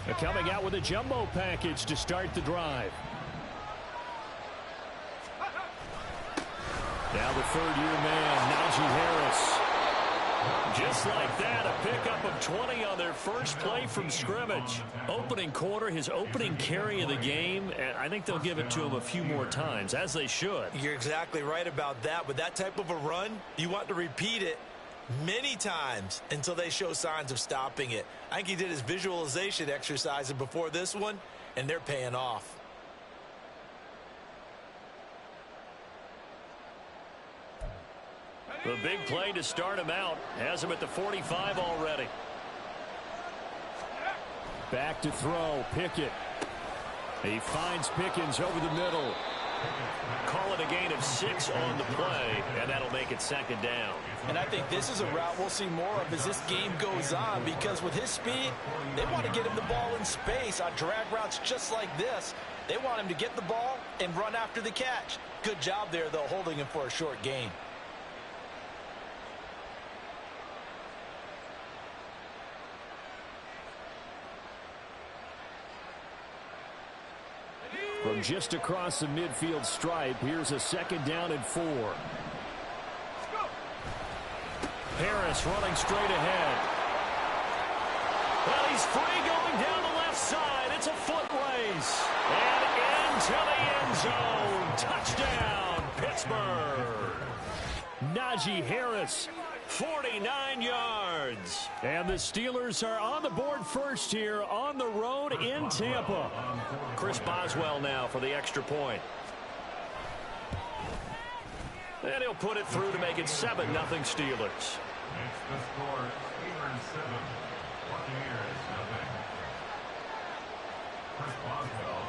They're coming out with a jumbo package to start the drive. Now the third-year man, Najee Harris. Just like that, a pickup of 20 on their first play from scrimmage. Opening quarter, his opening carry of the game, and I think they'll give it to him a few more times, as they should. You're exactly right about that. With that type of a run, you want to repeat it many times until they show signs of stopping it. I think he did his visualization exercises before this one, and they're paying off. The big play to start him out has him at the 45 already. Back to throw, Pickett. He finds Pickens over the middle. Call it a gain of 6 on the play, and that'll make it second down. And I think this is a route we'll see more of as this game goes on, because with his speed, they want to get him the ball in space on drag routes just like this. They want him to get the ball and run after the catch. Good job there, though, holding him for a short gain. From just across the midfield stripe, here's a second down and 4. Harris running straight ahead. Well, he's free going down the left side. It's a foot race. And into the end zone. Touchdown, Pittsburgh. Najee Harris, 49 yards. And the Steelers are on the board first here on the road in Tampa. Chris Boswell now for the extra point. And he'll put it through to make it 7-0 Steelers.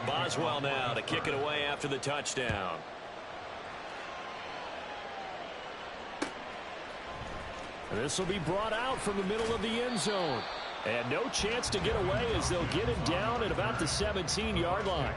Boswell now to kick it away after the touchdown. This will be brought out from the middle of the end zone. And no chance to get away as they'll get it down at about the 17-yard line.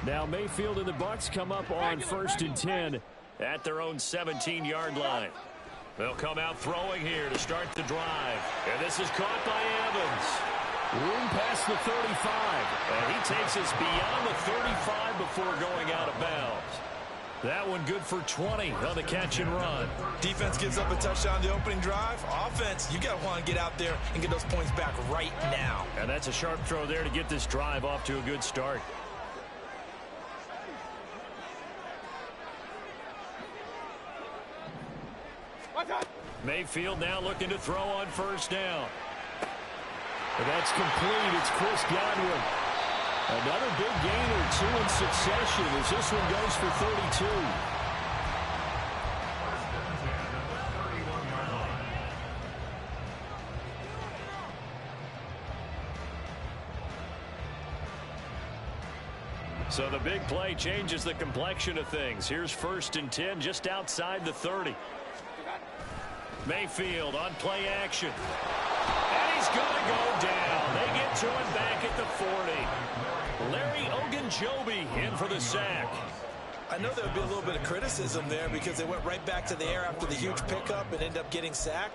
Now Mayfield and the Bucs come up on 1st and 10 at their own 17-yard line. They'll come out throwing here to start the drive. And this is caught by Evans. Room past the 35. And he takes us beyond the 35 before going out of bounds. That one good for 20 on the catch and run. Defense gives up a touchdown the opening drive. Offense, you got to want to get out there and get those points back right now. And that's a sharp throw there to get this drive off to a good start. Mayfield now looking to throw on 1st down. And that's complete. It's Chris Godwin. Another big gain or 2 in succession as this one goes for 32. So the big play changes the complexion of things. Here's 1st and 10 just outside the 30. Mayfield on play action. And he's going to go down. They get to him back at the 40. Larry Ogunjobi in for the sack. I know there would be a little bit of criticism there because they went right back to the air after the huge pickup and ended up getting sacked.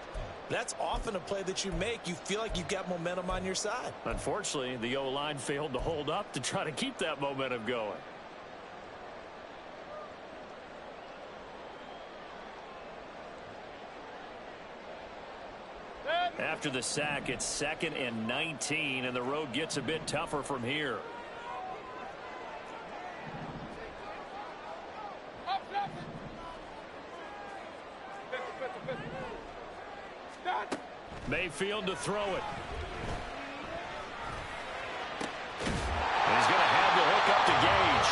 That's often a play that you make. You feel like you've got momentum on your side. Unfortunately, the O-line failed to hold up to try to keep that momentum going. After the sack, it's 2nd and 19, and the road gets a bit tougher from here. Mayfield to throw it. He's going to have the hook up to Gage.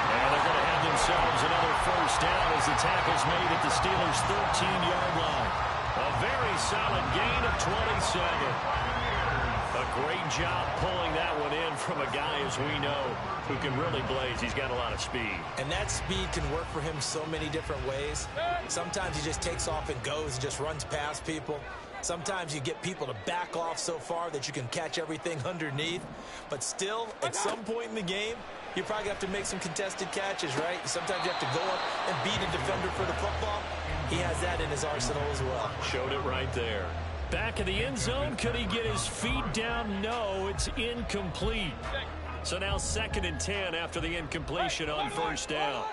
And they're going to have themselves another 1st down as the tackle's made at the Steelers' 13-yard line. A very solid gain of 27. A Great job pulling that one in from a guy, as we know, who can really blaze. He's got a lot of speed. And that speed can work for him so many different ways. Sometimes he just takes off and goes and just runs past people. Sometimes you get people to back off so far that you can catch everything underneath. But still, at some point in the game, you probably have to make some contested catches, right? Sometimes you have to go up and beat a defender for the football. He has that in his arsenal as well. Showed it right there. Back in the end zone, could he get his feet down? No, it's incomplete. So now 2nd and 10 after the incompletion on 1st down.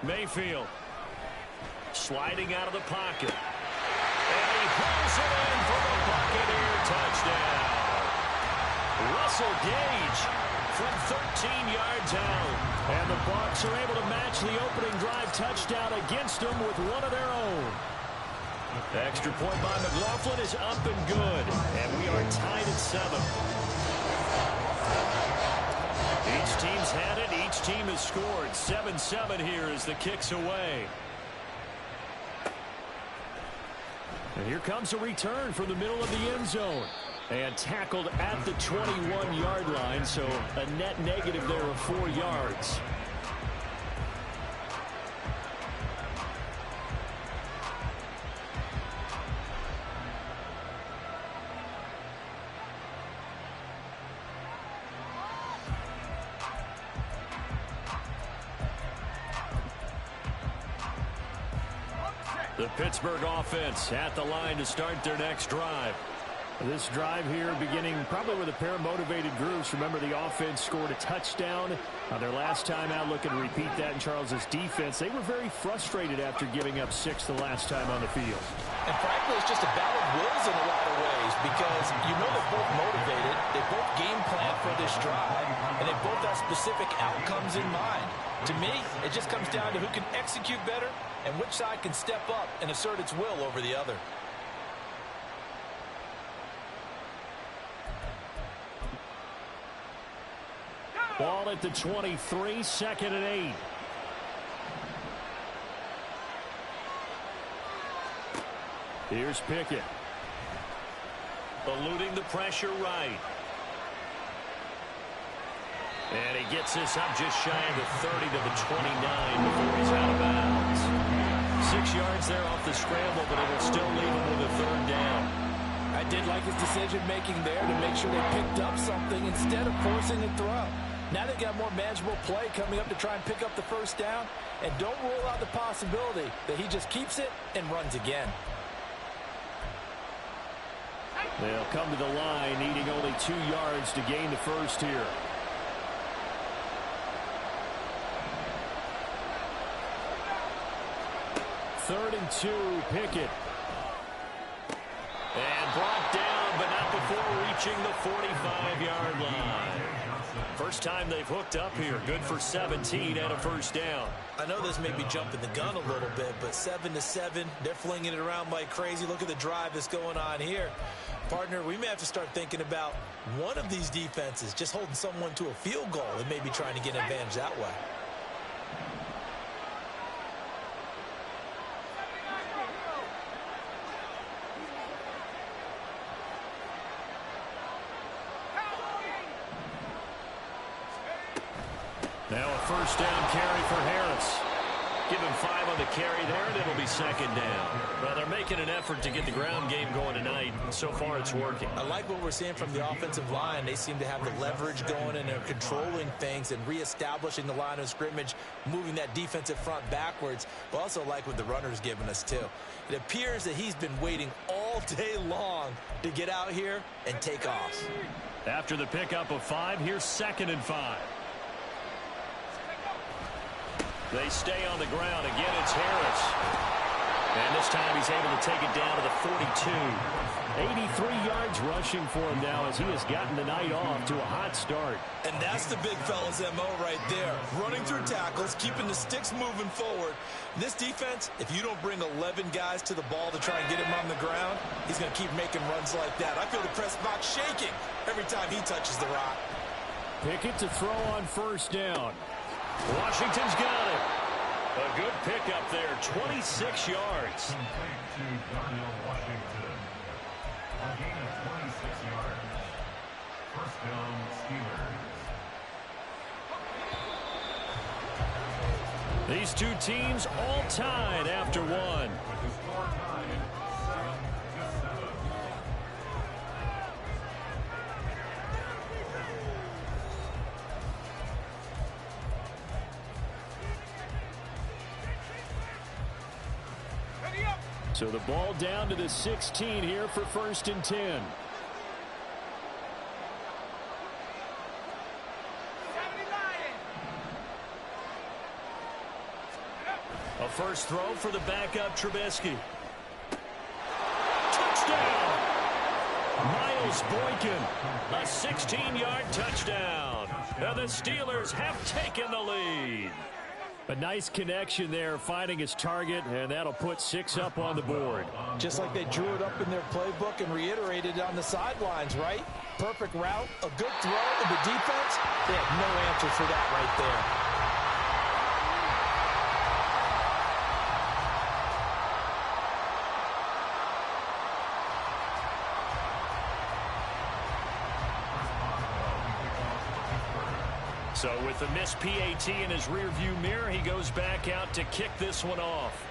Mayfield sliding out of the pocket. And he pulls it in for the Buccaneer touchdown. Russell Gage from 13 yards out. And the Bucs are able to match the opening drive touchdown against them with one of their own. The extra point by McLaughlin is up and good. And we are tied at 7. Each team's had it. Each team has scored. 7-7 here as the kick's away. And here comes a return from the middle of the end zone. And tackled at the 21-yard line, so a net negative there of 4 yards. The Pittsburgh offense at the line to start their next drive. This drive here beginning probably with a pair of motivated groups. Remember, the offense scored a touchdown their last time out. Looking to repeat that in Charles's defense. They were very frustrated after giving up 6 the last time on the field. And frankly, it's just a battle of wills in a lot of ways because you know they're both motivated. They both game plan for this drive, and they both have specific outcomes in mind. To me, it just comes down to who can execute better and which side can step up and assert its will over the other. Ball at the 23, 2nd and 8. Here's Pickett. Eluding the pressure right. And he gets this up just shy of the 30 to the 29 before he's out of bounds. 6 yards there off the scramble, but it'll still leave him with a 3rd down. I did like his decision-making there to make sure they picked up something instead of forcing a throw. Now they've got more manageable play coming up to try and pick up the 1st down. And don't rule out the possibility that he just keeps it and runs again. They'll come to the line, needing only 2 yards to gain the 1st here. Third and 2, Pickett. And brought down, but not before reaching the 45-yard line. First time they've hooked up here. Good for 17 and a 1st down. I know this may be jumping the gun a little bit, but 7-7, they're flinging it around like crazy. Look at the drive that's going on here. Partner, we may have to start thinking about one of these defenses just holding someone to a field goal and maybe trying to get an advantage that way. Now a 1st down carry for Harris. Give him 5 on the carry there, and it'll be 2nd down. Well, they're making an effort to get the ground game going tonight. So far, it's working. I like what we're seeing from the offensive line. They seem to have the leverage going, and they're controlling things and reestablishing the line of scrimmage, moving that defensive front backwards. But also like what the runner's giving us, too. It appears that he's been waiting all day long to get out here and take off. After the pickup of 5, here's 2nd and 5. They stay on the ground. Again, it's Harris. And this time he's able to take it down to the 42. 83 yards rushing for him now as he has gotten the night off to a hot start. And that's the big fella's MO right there. Running through tackles, keeping the sticks moving forward. This defense, if you don't bring 11 guys to the ball to try and get him on the ground, he's going to keep making runs like that. I feel the press box shaking every time he touches the rock. Pickett to throw on 1st down. Washington's got it. A good pickup there, 26 yards. these two teams all tied after one. So the ball down to the 16 here for 1st and 10. A first throw for the backup Trubisky. Touchdown! Miles Boykin, a 16-yard touchdown. And the Steelers have taken the lead. A nice connection there, finding his target, and that'll put 6 up on the board. Just like they drew it up in their playbook and reiterated it on the sidelines, right? Perfect route, a good throw, and the defense, they have no answer for that right there. So with the missed PAT in his rearview mirror, he goes back out to kick this one off.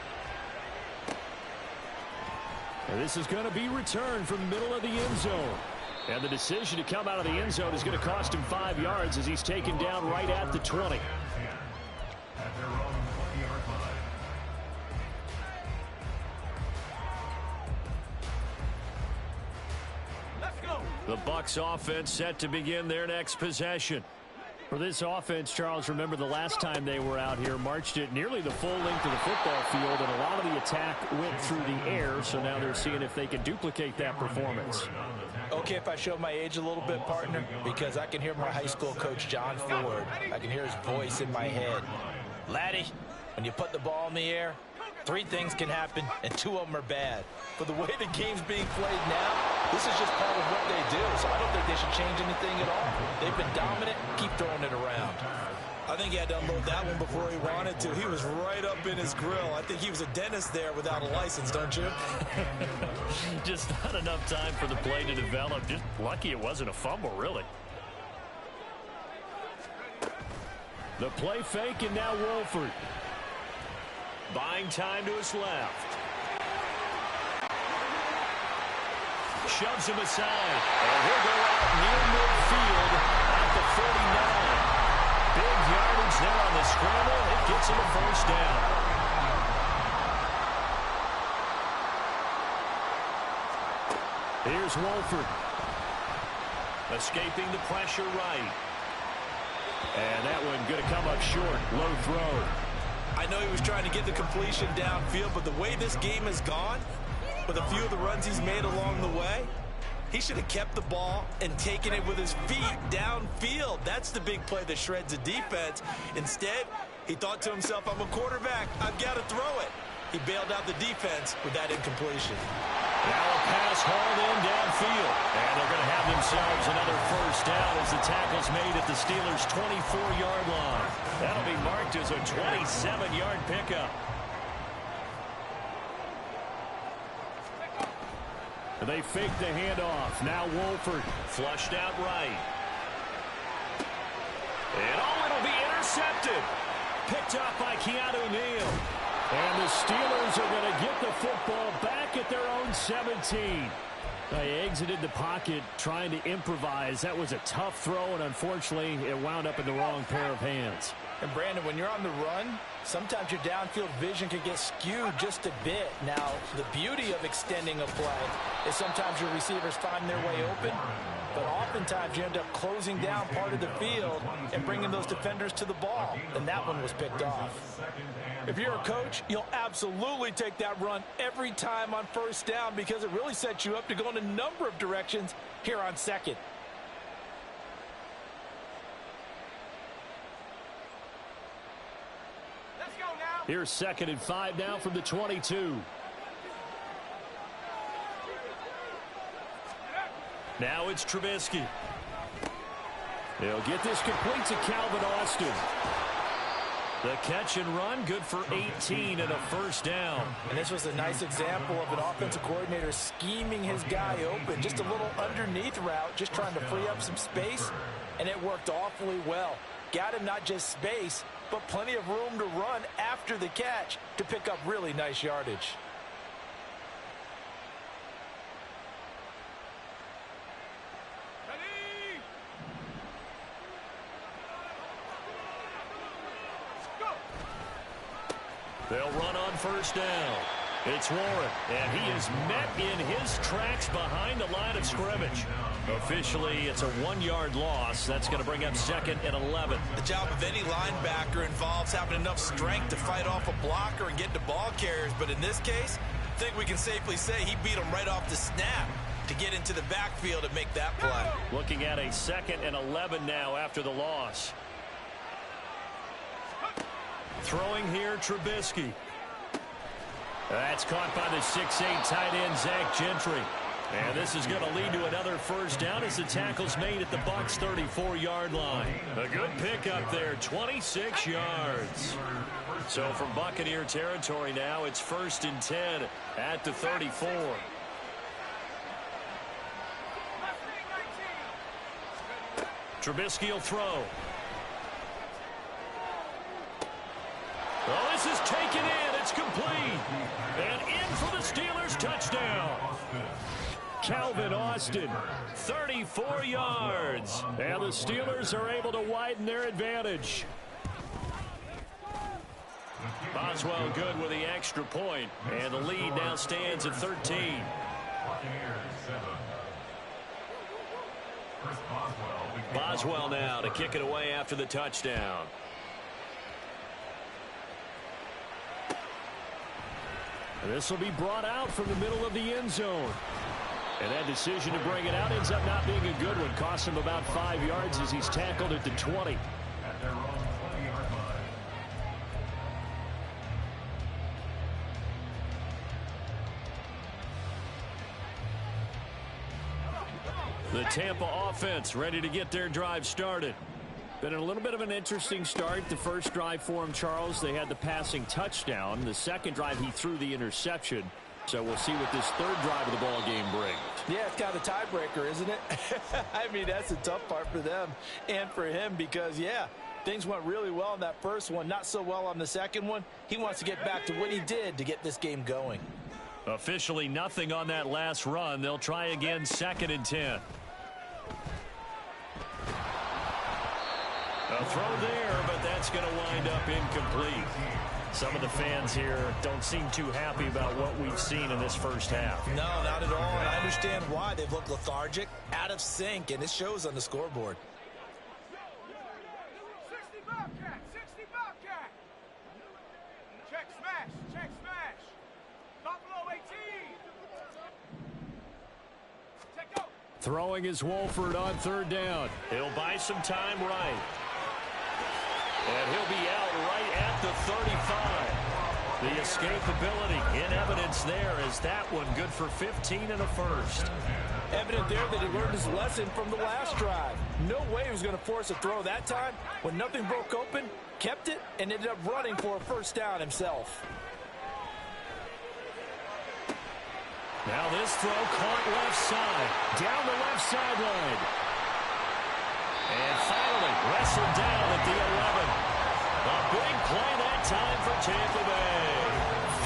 And this is going to be returned from the middle of the end zone. And the decision to come out of the end zone is going to cost him 5 yards as he's taken down right at the 20. The Bucs offense set to begin their next possession. For this offense, Charles, remember the last time they were out here, marched it nearly the full length of the football field, and a lot of the attack went through the air, so now they're seeing if they can duplicate that performance. Okay, if I show my age a little bit, partner, because I can hear my high school coach, John Ford. I can hear his voice in my head. Laddie, when you put the ball in the air, 3 things can happen, and 2 of them are bad. But the way the game's being played now, this is just part of what they do, so I don't think they should change anything at all. They've been dominant. Keep throwing it around. I think he had to unload that one before he wanted to. He was right up in his grill. I think he was a dentist there without a license, don't you? Just not enough time for the play to develop. Just lucky it wasn't a fumble, really. The play fake, and now Wolford. Buying time to his left. Shoves him aside. And he'll go out near midfield at the 49. Big yardage there on the scramble. It gets him a first down. Here's Wolford. Escaping the pressure right. And that one going to come up short. Low throw. I know he was trying to get the completion downfield, but the way this game has gone, with a few of the runs he's made along the way, he should have kept the ball and taken it with his feet downfield. That's the big play that shreds the defense. Instead, he thought to himself, I'm a quarterback. I've got to throw it. He bailed out the defense with that incompletion. Now a pass hauled in downfield. And they're going to have themselves another first down as the tackle's made at the Steelers' 24-yard line. That'll be marked as a 27-yard pickup. They fake the handoff. Now Wolford flushed out right. And it'll be intercepted. Picked up by Keanu Neal. And the Steelers are going to get the football back at their own 17. They exited the pocket trying to improvise. That was a tough throw, and unfortunately, it wound up in the wrong pair of hands. And Brandon, when you're on the run, sometimes your downfield vision can get skewed just a bit. Now, the beauty of extending a play is sometimes your receivers find their way open, but oftentimes you end up closing down part of the field and bringing those defenders to the ball, and that one was picked off. If you're a coach, you'll absolutely take that run every time on first down because it really sets you up to go in a number of directions here on second. Here's 2nd and 5 now from the 22. Now it's Trubisky. They'll get this complete to Calvin Austin. The catch and run, good for 18 and a first down. And this was a nice example of an offensive coordinator scheming his guy open. Just a little underneath route, just trying to free up some space, and it worked awfully well. Got him not just space, but plenty of room to run after the catch to pick up really nice yardage. They'll run on first down. It's Warren, and he is met in his tracks behind the line of scrimmage. Officially, it's a 1-yard loss. That's going to bring up 2nd and 11. The job of any linebacker involves having enough strength to fight off a blocker and get to ball carriers. But in this case, I think we can safely say he beat him right off the snap to get into the backfield and make that play. Looking at a 2nd and 11 now after the loss. Throwing here, Trubisky. That's caught by the 6'8" tight end, Zach Gentry. And this is going to lead to another first down as the tackle's made at the Bucs' 34-yard line. A good pickup there, 26 yards. So from Buccaneer territory now, it's 1st and 10 at the 34. Trubisky will throw. Oh, this is taken in. It's complete. And in for the Steelers touchdown. Calvin Austin, 34 yards. And the Steelers are able to widen their advantage. Boswell good with the extra point. And the lead now stands at 13. Boswell now to kick it away after the touchdown. This will be brought out from the middle of the end zone. And that decision to bring it out ends up not being a good one. Costs him about 5 yards as he's tackled at the 20. The Tampa offense ready to get their drive started. Been a little bit of an interesting start. The first drive for him, Charles, they had the passing touchdown. The second drive, he threw the interception. So we'll see what this third drive of the ball game brings. Yeah, it's kind of a tiebreaker, isn't it? I mean, that's the tough part for them and for him because, yeah, things went really well in that first one, not so well on the second one. He wants to get back to what he did to get this game going. Officially nothing on that last run. They'll try again, 2nd and 10. A throw there, but that's going to wind up incomplete. Some of the fans here don't seem too happy about what we've seen in this first half. No, not at all, and I understand why. They've looked lethargic, out of sync, and it shows on the scoreboard. 60 Bobcat, 60 Bobcat. Check smash, check smash. Buffalo 18. Check out. Throwing is Wolford on 3rd down. He'll buy some time right. And he'll be out right at the 35. The escapability in evidence there as that one good for 15 and a first. Evident there that he learned his lesson from the last drive. No way he was going to force a throw that time. When nothing broke open, kept it, and ended up running for a first down himself. Now this throw caught left side, down the left sideline. And finally wrestled down at the 11. A big play that time for Tampa Bay.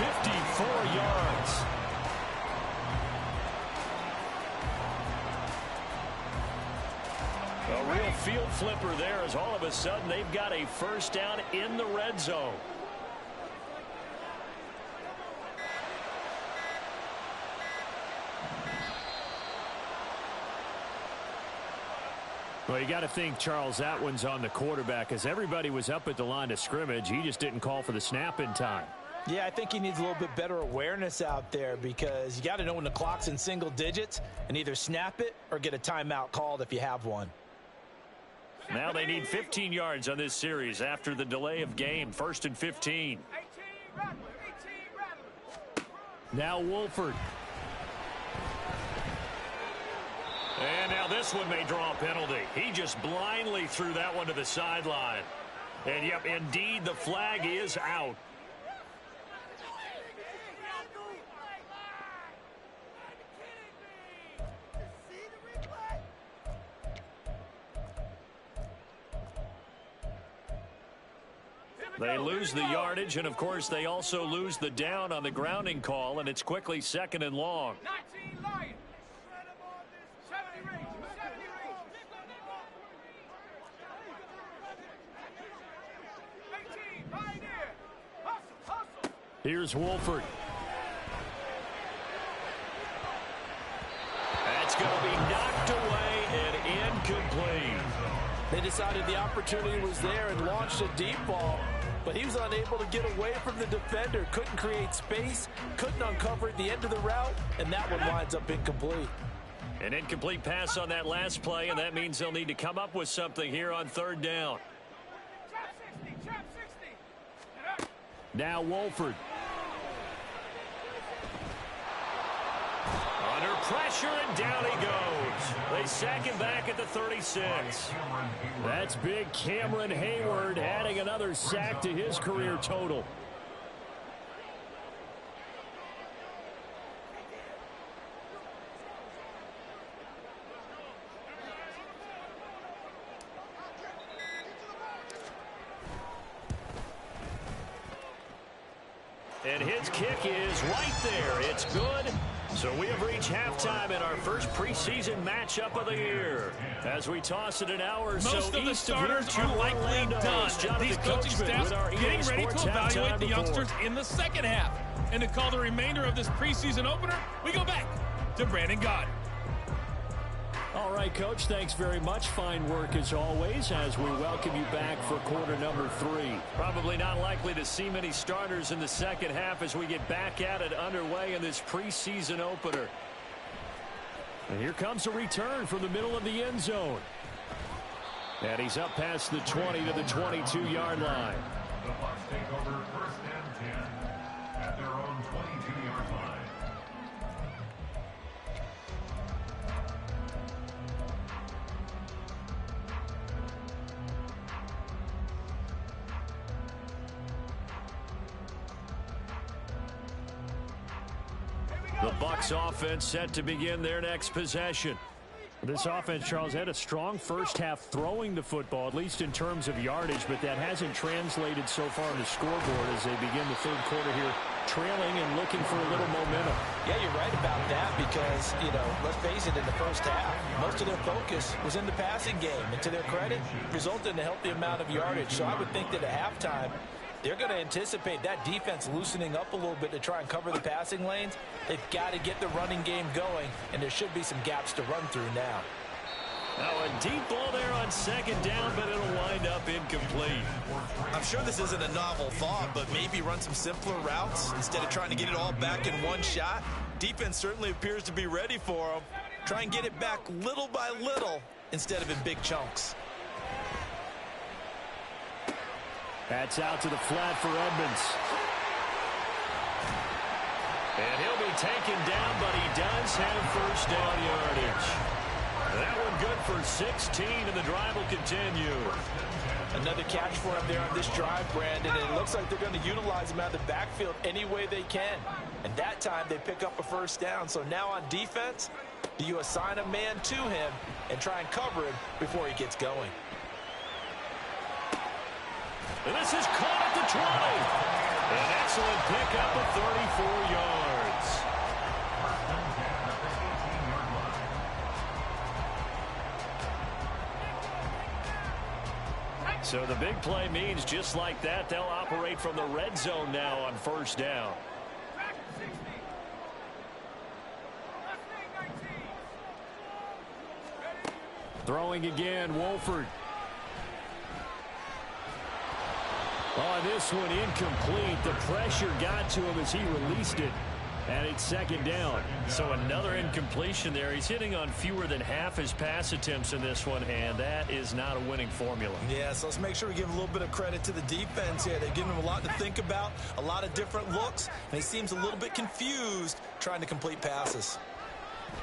54 yards. A real field flipper there as all of a sudden they've got a first down in the red zone. Well, you got to think, Charles, that one's on the quarterback as everybody was up at the line of scrimmage. He just didn't call for the snap in time. Yeah, I think he needs a little bit better awareness out there because you got to know when the clock's in single digits and either snap it or get a timeout called if you have one. Now they need 15 yards on this series after the delay of game. 1st and 15. 18 Rattler, 18 Rattler. Now Wolford. And now this one may draw a penalty. He just blindly threw that one to the sideline. And, yep, indeed, the flag is out. They lose the yardage, and, of course, they also lose the down on the grounding call, and it's quickly 2nd and long. 19 Lions. 70 range. 70 range. 18 Pioneer. Hustle, hustle. Here's Wolford. That's going to be knocked away and incomplete. They decided the opportunity was there and launched a deep ball, but he was unable to get away from the defender, couldn't create space, couldn't uncover at the end of the route, and that one winds up incomplete. An incomplete pass on that last play, and that means they'll need to come up with something here on 3rd down. Trap 60. Trap 60. Now Wolford. Under pressure, and down he goes. They sack him back at the 36. That's big Cameron Hayward adding another sack to his career total. And his kick is right there. It's good. So we have reached halftime in our first preseason matchup of the year. As we toss it an hour or so Most of the east starters of are likely done. And these coaching staffs getting ready to evaluate the youngsters in the second half. And to call the remainder of this preseason opener, we go back to Brandon Gaudin. All right, Coach, thanks very much. Fine work as always as we welcome you back for quarter number 3. Probably not likely to see many starters in the second half as we get back at it underway in this preseason opener. And here comes a return from the middle of the end zone. And he's up past the 20 to the 22-yard line. The Bucs take over 1st and 10 at their own 22-yard line. The Bucs offense set to begin their next possession. This offense, Charles, had a strong first half throwing the football, at least in terms of yardage, but that hasn't translated so far on the scoreboard as they begin the 3rd quarter here, trailing and looking for a little momentum. Yeah, you're right about that because, let's face it, in the first half, most of their focus was in the passing game. And to their credit, resulted in a healthy amount of yardage. So I would think that at halftime, they're going to anticipate that defense loosening up a little bit to try and cover the passing lanes. They've got to get the running game going, and there should be some gaps to run through now. Now a deep ball there on 2nd down, but it'll wind up incomplete. I'm sure this isn't a novel thought, but maybe run some simpler routes instead of trying to get it all back in one shot. Defense certainly appears to be ready for them. Try and get it back little by little instead of in big chunks. That's out to the flat for Edmonds. And he'll be taken down, but he does have 1st down yardage. That one good for 16, and the drive will continue. Another catch for him there on this drive, Brandon, and it looks like they're going to utilize him out of the backfield any way they can. And that time they pick up a 1st down. So now on defense, do you assign a man to him and try and cover him before he gets going? And this is caught at the 20. An excellent pickup of 34 yards. So the big play means just like that, they'll operate from the red zone now on 1st down. Trap 60. Left wing 19. Throwing again, Wolford. On this one, incomplete. The pressure got to him as he released it. And it's 2nd down. So another incompletion there. He's hitting on fewer than half his pass attempts in this one, and that is not a winning formula. Yeah, so let's make sure we give a little bit of credit to the defense here. They've given him a lot to think about, a lot of different looks, and he seems a little bit confused trying to complete passes.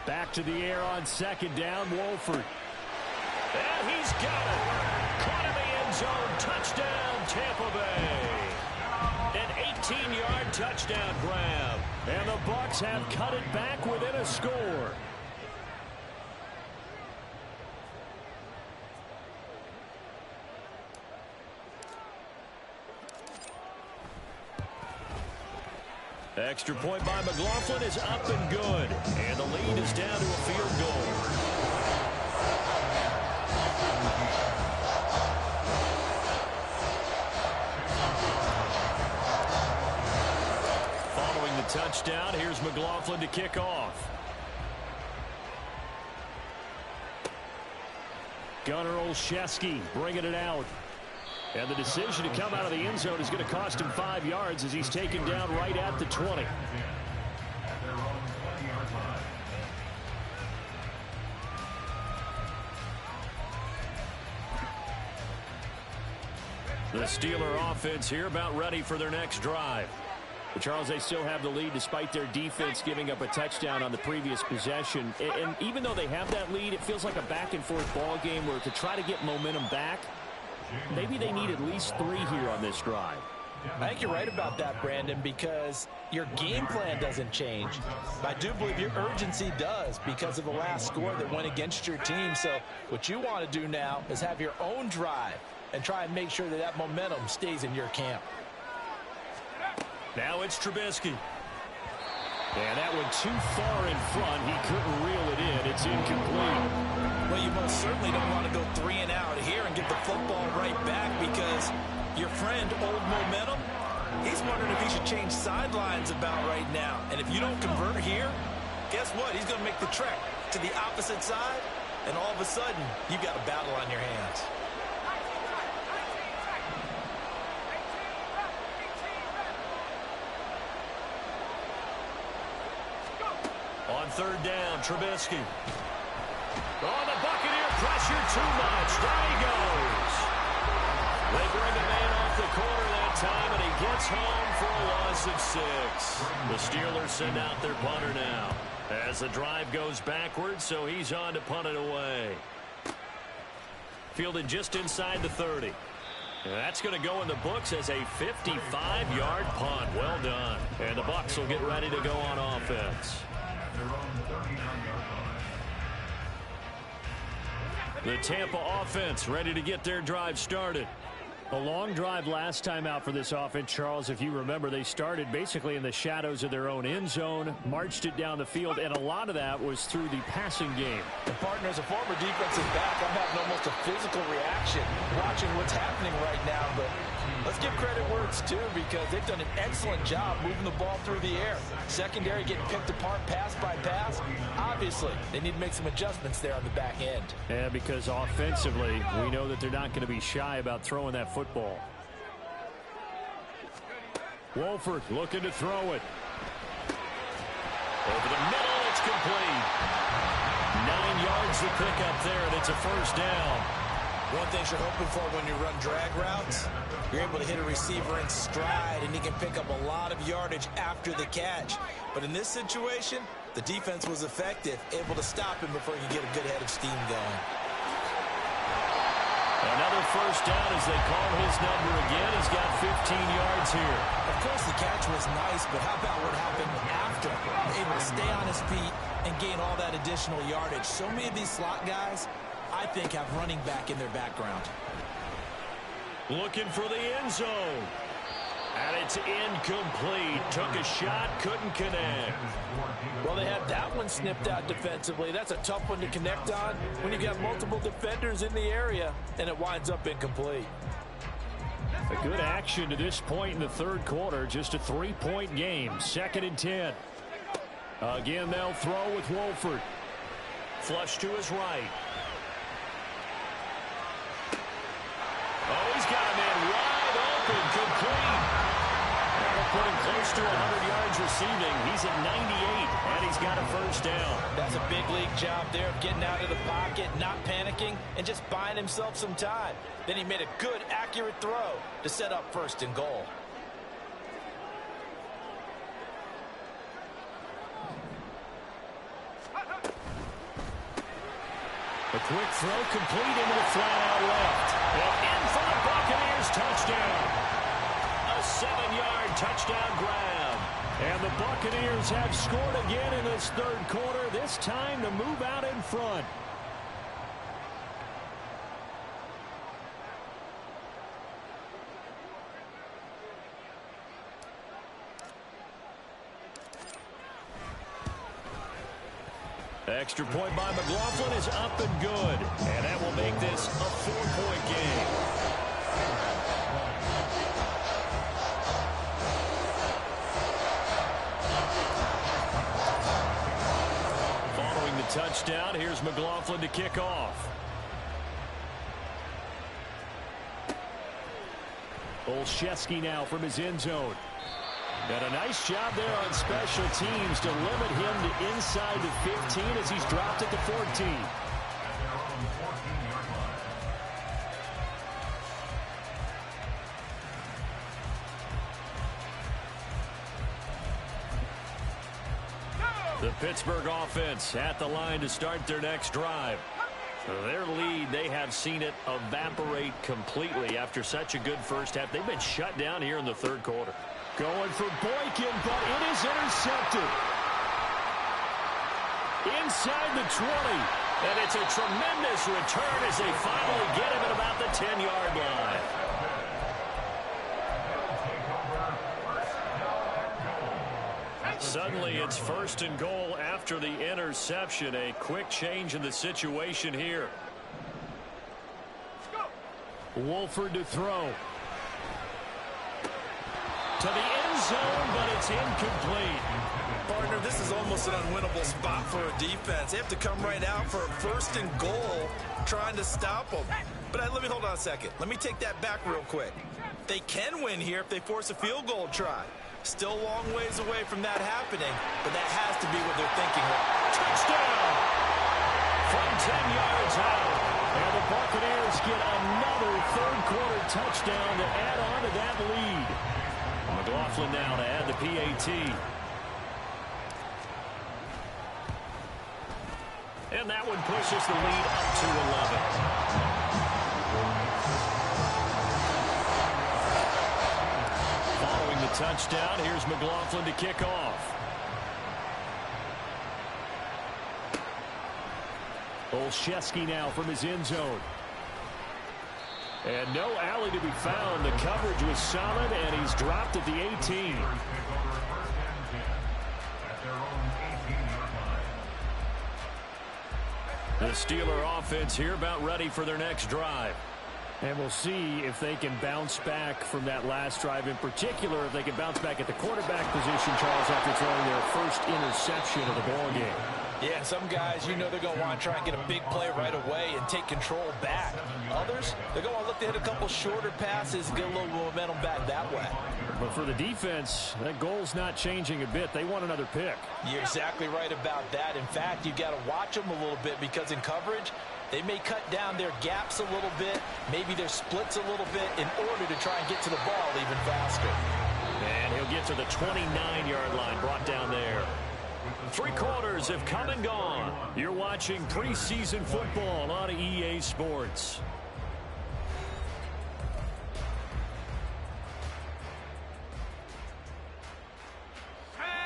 Back to the air on 2nd down, Wolford. And he's got it. Caught in the end zone. Touchdown, Tampa Bay. An 18-yard touchdown grab. And the Bucs have cut it back within a score. Extra point by McLaughlin is up and good. And the lead is down to a field goal. Following the touchdown, here's McLaughlin to kick off. Gunnar Olszewski bringing it out. And the decision to come out of the end zone is going to cost him 5 yards as he's taken down right at the 20. The Steeler offense here about ready for their next drive. But Charles, they still have the lead despite their defense giving up a touchdown on the previous possession. And even though they have that lead, it feels like a back-and-forth ball game where to try to get momentum back, maybe they need at least 3 here on this drive. I think you're right about that, Brandon, because your game plan doesn't change. I do believe your urgency does because of the last score that went against your team. So what you want to do now is have your own drive and try and make sure that that momentum stays in your camp. Now it's Trubisky. And that went too far in front. He couldn't reel it in. It's incomplete. Well, you most certainly don't want to go 3 and out here and get the football right back because your friend, Old Momentum, he's wondering if he should change sidelines about right now. And if you don't convert here, guess what? He's going to make the trek to the opposite side, and all of a sudden, you've got a battle on your hands. On 3rd down, Trubisky. Oh, the Buccaneer pressure too much. Down he goes. They bring a man off the corner that time, and he gets home for a loss of 6. The Steelers send out their punter now as the drive goes backwards, so he's on to punt it away. Fielded just inside the 30. And that's going to go in the books as a 55-yard punt. Well done. And the Bucs will get ready to go on offense. The Tampa offense ready to get their drive started. A long drive last time out for this offense, Charles. If you remember, they started basically in the shadows of their own end zone, marched it down the field, and a lot of that was through the passing game. And partner, as a former defensive back, I'm having almost a physical reaction watching what's happening right now. But let's give credit where it's due because they've done an excellent job moving the ball through the air. Secondary getting picked apart pass by pass. Obviously, they need to make some adjustments there on the back end. Yeah, because offensively, we know that they're not going to be shy about throwing that football. Wolford looking to throw it. Over the middle, it's complete. 9 yards to pick up there, and it's a 1st down. One thing you're hoping for when you run drag routes, you're able to hit a receiver in stride, and he can pick up a lot of yardage after the catch. But in this situation, the defense was effective, able to stop him before he could get a good head of steam going. Another 1st down as they call his number again. He's got 15 yards here. Of course, the catch was nice, but how about what happened after? Able to stay on his feet and gain all that additional yardage. So many of these slot guys, I think, have running back in their background. Looking for the end zone. And it's incomplete. Took a shot, couldn't connect. Well, they had that one snipped out defensively. That's a tough one to connect on when you got multiple defenders in the area, and it winds up incomplete. A good action to this point in the 3rd quarter. Just a 3-point game. 2nd and 10. Again, they'll throw with Wolford. Flush to his right. Oh, he's got a man wide open. Complete. Put him close to 100 yards receiving. He's at 98, and he's got a 1st down. That's a big league job there of getting out of the pocket, not panicking, and just buying himself some time. Then he made a good, accurate throw to set up 1st and goal. A quick throw complete into the flat out left. And in for the Buccaneers touchdown. A 7-yard touchdown grab. And the Buccaneers have scored again in this 3rd quarter, this time to move out in front. Extra point by McLaughlin is up and good. And that will make this a 4-point game. Following the touchdown, here's McLaughlin to kick off. Olszewski now from his end zone. And a nice job there on special teams to limit him to inside the 15 as he's dropped at the 14. The Pittsburgh offense at the line to start their next drive. Their lead, they have seen it evaporate completely after such a good first half. They've been shut down here in the third quarter. Going for Boykin, but it is intercepted. Inside the 20. And it's a tremendous return as they finally get him at about the 10-yard line. Suddenly it's 1st and goal after the interception. A quick change in the situation here. Wolford to throw. To the end zone, but it's incomplete. Partner, this is almost an unwinnable spot for a defense. They have to come right out for a 1st and goal trying to stop them. But let me hold on a second. Let me take that back real quick. They can win here if they force a field goal try. Still a long ways away from that happening, but that has to be what they're thinking. Touchdown! From 10 yards out. And the Buccaneers get another third-quarter touchdown to add on to that lead. McLaughlin now to add the PAT. And that one pushes the lead up to 11. Following the touchdown, here's McLaughlin to kick off. Olszewski now from his end zone. And no alley to be found. The coverage was solid, and he's dropped at the 18. The Steeler offense here about ready for their next drive. And we'll see if they can bounce back from that last drive. In particular, if they can bounce back at the quarterback position, Charles, after throwing their first interception of the ballgame. Yeah, some guys, you know they're going to want to try and get a big play right away and take control back. Others, they're going to look to hit a couple shorter passes, get a little momentum back that way. But for the defense, that goal's not changing a bit. They want another pick. You're exactly right about that. In fact, you've got to watch them a little bit because in coverage, they may cut down their gaps a little bit, maybe their splits a little bit in order to try and get to the ball even faster. And he'll get to the 29-yard line, brought down there. 3 quarters have come and gone. You're watching preseason football on EA Sports.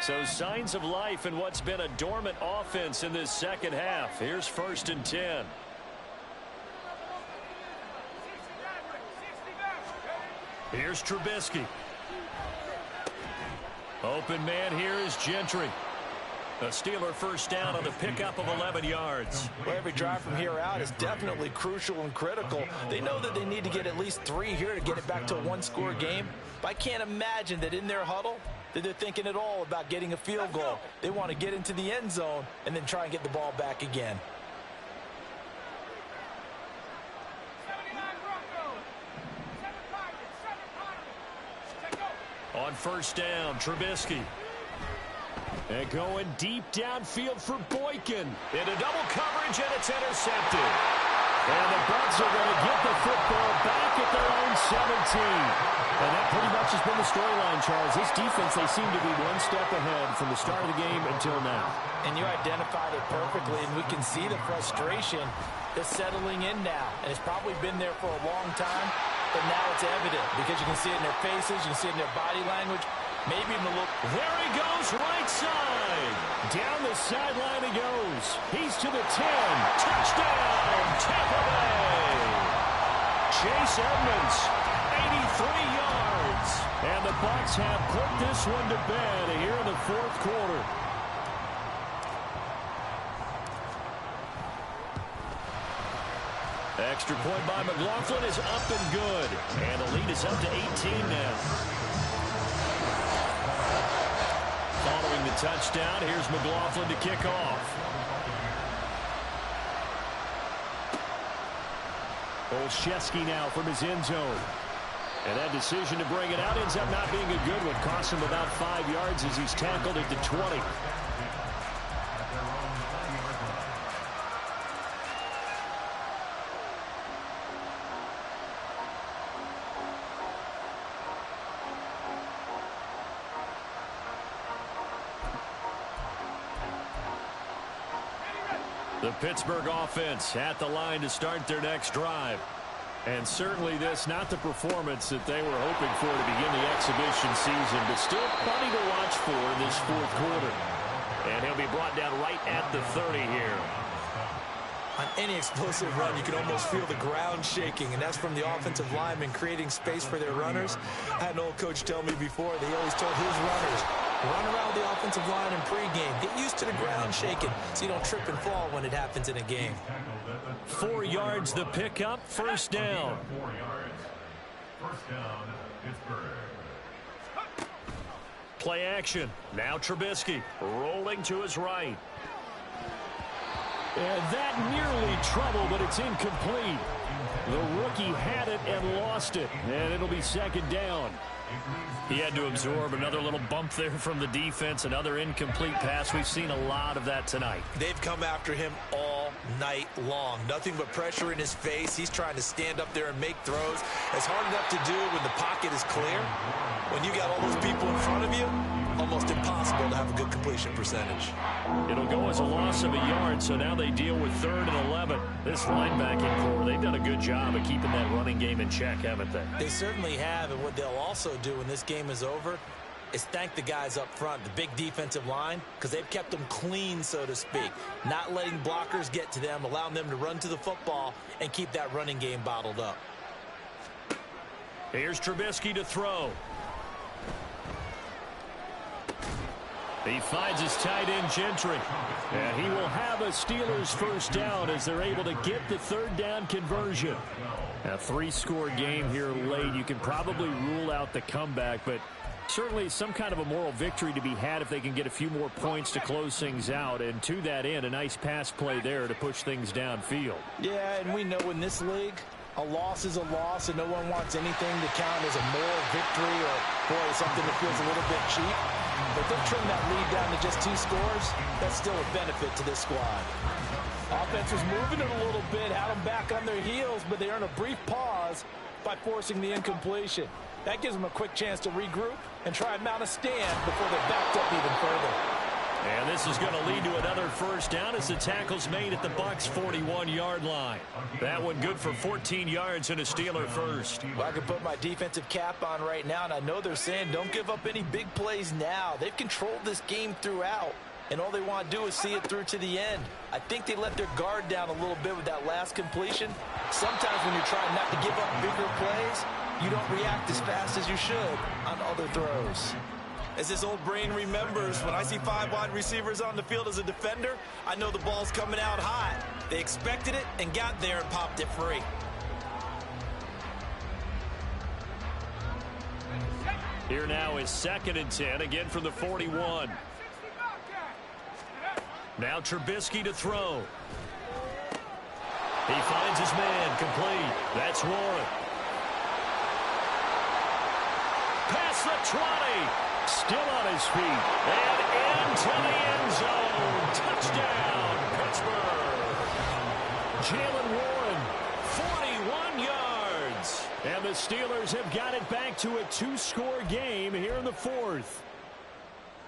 So signs of life in what's been a dormant offense in this second half. Here's 1st and 10. Here's Trubisky. Open man here is Gentry. A Steeler first down on the pickup of 11 yards. Well, every drive from here out is definitely crucial and critical. They know that they need to get at least 3 here to get it back to a 1-score game. But I can't imagine that in their huddle that they're thinking at all about getting a field goal. They want to get into the end zone and then try and get the ball back again. On first down, Trubisky. And going deep downfield for Boykin. Into double coverage, and it's intercepted. And the Bucs are going to get the football back at their own 17. And that pretty much has been the storyline, Charles. This defense, they seem to be one step ahead from the start of the game until now. And you identified it perfectly, and we can see the frustration that's settling in now. And it's probably been there for a long time, but now it's evident because you can see it in their faces, you can see it in their body language. Maybe even a look. There he goes, right side. Down the sideline he goes. He's to the 10. Touchdown, Tampa Bay. Chase Edmonds, 83 yards. And the Bucs have put this one to bed here in the 4th quarter. Extra point by McLaughlin is up and good. And the lead is up to 18 now. Following the touchdown, here's McLaughlin to kick off. Olszewski now from his end zone. And that decision to bring it out ends up not being a good one. Costs him about 5 yards as he's tackled at the 20. The Pittsburgh offense at the line to start their next drive. And certainly this, not the performance that they were hoping for to begin the exhibition season, but still plenty to watch for in this fourth quarter. And he'll be brought down right at the 30 here. On any explosive run, you can almost feel the ground shaking, and that's from the offensive linemen creating space for their runners. I had an old coach tell me before, they always told his runners, run around the offensive line in pregame. Get used to the ground shaking so you don't trip and fall when it happens in a game. 4 yards the pickup, first down. 4 yards. First down, Pittsburgh. Play action. Now Trubisky rolling to his right. And that nearly trouble, but it's incomplete. The rookie had it and lost it, and it'll be second down. He had to absorb another little bump there from the defense, another incomplete pass. We've seen a lot of that tonight. They've come after him all night long. Nothing but pressure in his face. He's trying to stand up there and make throws. It's hard enough to do when the pocket is clear. When you got all those people in front of you, almost impossible to have a good completion percentage. It'll go as a loss of a yard, so now they deal with 3rd and 11. This linebacking core, they've done a good job of keeping that running game in check, haven't they? They certainly have, and what they'll also do when this game is over is thank the guys up front, the big defensive line, because they've kept them clean, so to speak. Not letting blockers get to them, allowing them to run to the football and keep that running game bottled up. Here's Trubisky to throw. He finds his tight end, Gentry. And he will have a Steelers first down as they're able to get the 3rd down conversion. A 3-score game here late. You can probably rule out the comeback, but certainly some kind of a moral victory to be had if they can get a few more points to close things out. And to that end, a nice pass play there to push things downfield. Yeah, and we know in this league, a loss is a loss, and no one wants anything to count as a moral victory or, boy, something that feels a little bit cheap. But they'll trim that lead down to just 2 scores. That's still a benefit to this squad. Offense was moving it a little bit, had them back on their heels, but they earn a brief pause by forcing the incompletion. That gives them a quick chance to regroup and try and mount a stand before they're backed up even further. And this is going to lead to another first down as the tackle's made at the Bucs' 41-yard line. That one good for 14 yards and a Steeler first. Well, I can put my defensive cap on right now, and I know they're saying don't give up any big plays now. They've controlled this game throughout, and all they want to do is see it through to the end. I think they let their guard down a little bit with that last completion. Sometimes when you're trying not to give up bigger plays, you don't react as fast as you should on other throws. As this old brain remembers, when I see 5 wide receivers on the field as a defender, I know the ball's coming out hot. They expected it and got there and popped it free. Here now is 2nd and 10, again from the 41. Now Trubisky to throw. He finds his man, complete. That's Warren. Past the 20. Still on his feet. And into the end zone. Touchdown, Pittsburgh. Jaylen Warren, 41 yards. And the Steelers have got it back to a 2-score game here in the 4th.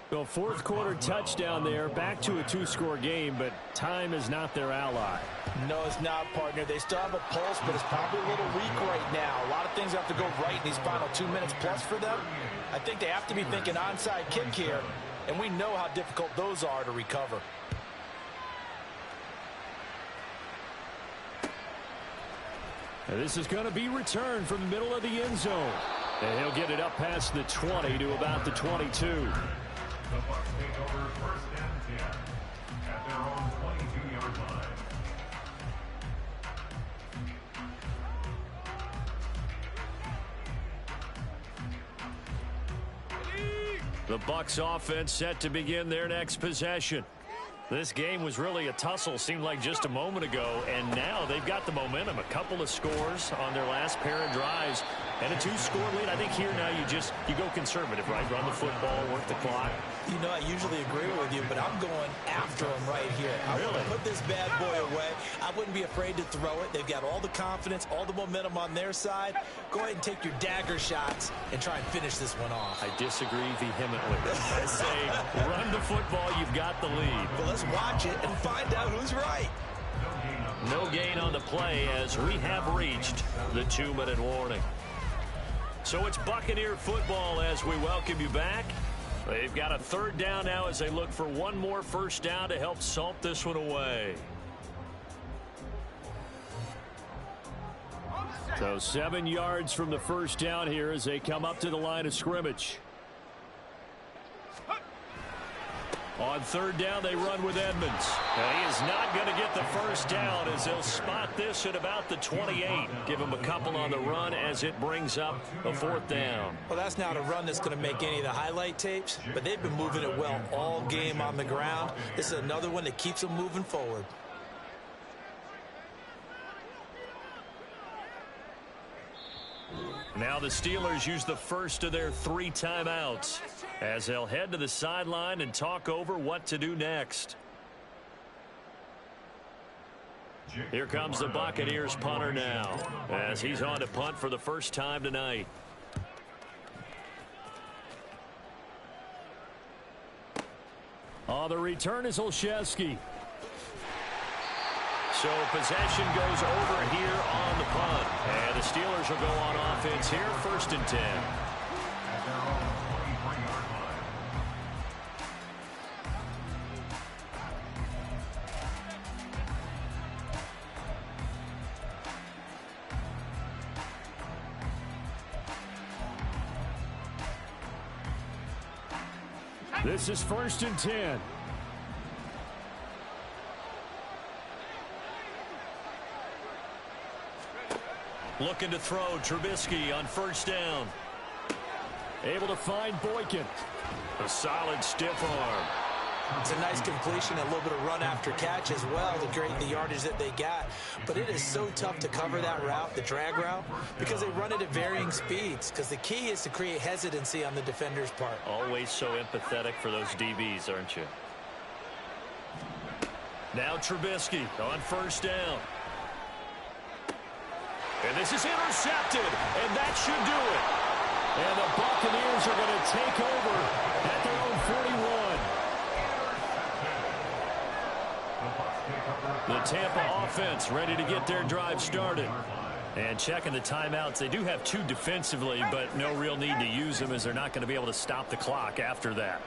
The 4th quarter touchdown there, back to a 2-score game, but time is not their ally. No, it's not, partner. They still have a pulse, but it's probably a little weak right now. A lot of things have to go right in these final 2 minutes plus for them. I think they have to be thinking onside kick here, and we know how difficult those are to recover. And this is going to be returned from the middle of the end zone. And he'll get it up past the 20 to about the 22. The Bucs take over 1st and 10 at their own 22-yard line. The Bucs offense set to begin their next possession. This game was really a tussle, seemed like just a moment ago, and now they've got the momentum. A couple of scores on their last pair of drives, and a 2-score lead. I think here now you go conservative, right? Run the football, work the clock. You know, I usually agree with you, but I'm going after him right here. I want to put this bad boy away. I wouldn't be afraid to throw it. They've got all the confidence, all the momentum on their side. Go ahead and take your dagger shots and try and finish this one off. I disagree vehemently. I say run the football, you've got the lead. But let's watch it and find out who's right. No gain on the play as we have reached the 2-minute warning. So it's Buccaneer football as we welcome you back. They've got a 3rd down now as they look for one more first down to help salt this one away. So 7 yards from the first down here as they come up to the line of scrimmage. On 3rd down, they run with Edmonds. And he is not going to get the first down as they'll spot this at about the 28. Give him a couple on the run as it brings up a 4th down. Well, that's not a run that's going to make any of the highlight tapes, but they've been moving it well all game on the ground. This is another one that keeps them moving forward. Now the Steelers use the first of their 3 timeouts as they'll head to the sideline and talk over what to do next. Here comes the Buccaneers punter now as he's on to punt for the first time tonight. The return is Olszewski. So possession goes over here on the punt. And the Steelers will go on offense here, 1st and 10. This is 1st and 10. Looking to throw Trubisky on 1st down. Able to find Boykin. A solid stiff arm. It's a nice completion, a little bit of run after catch as well to create the yardage that they got. But it is so tough to cover that route, the drag route, because they run it at varying speeds. Because the key is to create hesitancy on the defender's part. Always so empathetic for those DBs, aren't you? Now Trubisky on 1st down. And this is intercepted, and that should do it. And the Buccaneers are going to take over at their own 41. The Tampa offense ready to get their drive started. And checking the timeouts, they do have 2 defensively, but no real need to use them as they're not going to be able to stop the clock after that.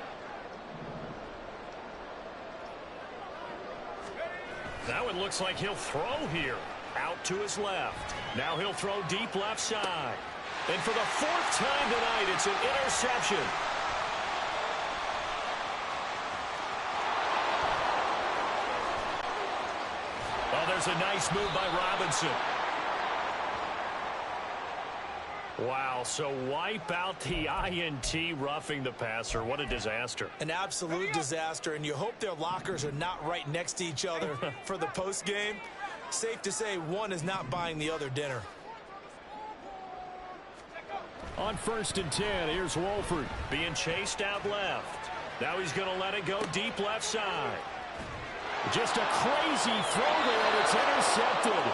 Now it looks like he'll throw here. Out to his left. Now he'll throw deep left side. And for the 4th time tonight, it's an interception. Oh, there's a nice move by Robinson. Wow, so wipe out the INT roughing the passer. What a disaster. An absolute disaster, and you hope their lockers are not right next to each other for the postgame. Safe to say one is not buying the other dinner. On 1st and 10, here's Wolford being chased out left. Now he's going to let it go deep left side. Just a crazy throw there, and it's intercepted.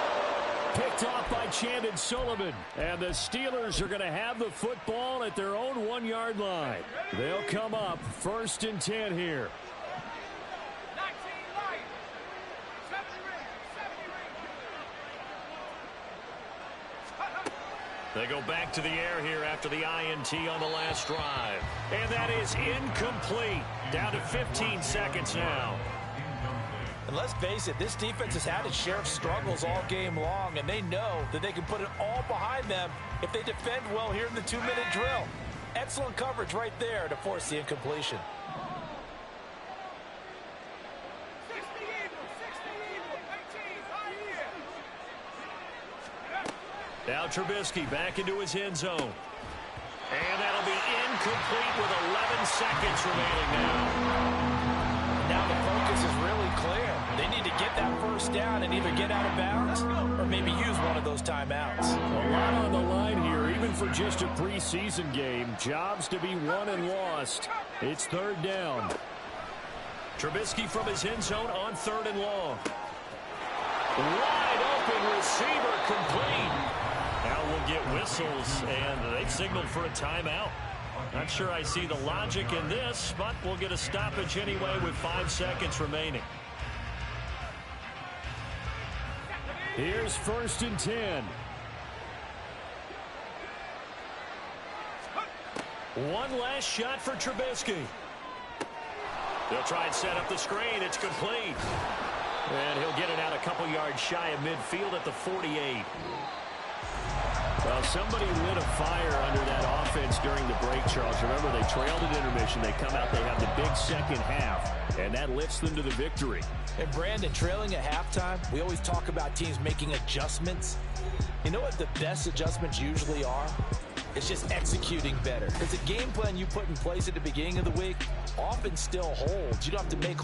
Picked off by Chandon Sullivan. And the Steelers are going to have the football at their own 1-yard line. They'll come up 1st and 10 here. 19 Lions. 70 ring. They go back to the air here after the INT on the last drive. And that is incomplete. Down to 15 seconds now. And let's face it, this defense has had its share of struggles all game long, and they know that they can put it all behind them if they defend well here in the 2-minute drill. Excellent coverage right there to force the incompletion. 60 Eagles, 19, right here. Now Trubisky back into his end zone. And that'll be incomplete with 11 seconds remaining now. Now the focus is really clear. They need to get that first down and either get out of bounds or maybe use one of those timeouts. A lot on the line here, even for just a preseason game. Jobs to be won and lost. It's third down. Trubisky from his end zone on 3rd and long. Wide open receiver complete. Now we'll get whistles, and they've signaled for a timeout. Not sure I see the logic in this, but we'll get a stoppage anyway with 5 seconds remaining. Here's 1st and 10. One last shot for Trubisky. They'll try and set up the screen. It's complete. And he'll get it out a couple yards shy of midfield at the 48. Well, somebody lit a fire under that offense during the break, Charles. Remember, they trailed at intermission. They come out, they have the big second half, and that lifts them to the victory. And Brandon, trailing at halftime, we always talk about teams making adjustments. You know what the best adjustments usually are? It's just executing better. Because the game plan you put in place at the beginning of the week often still holds. You don't have to make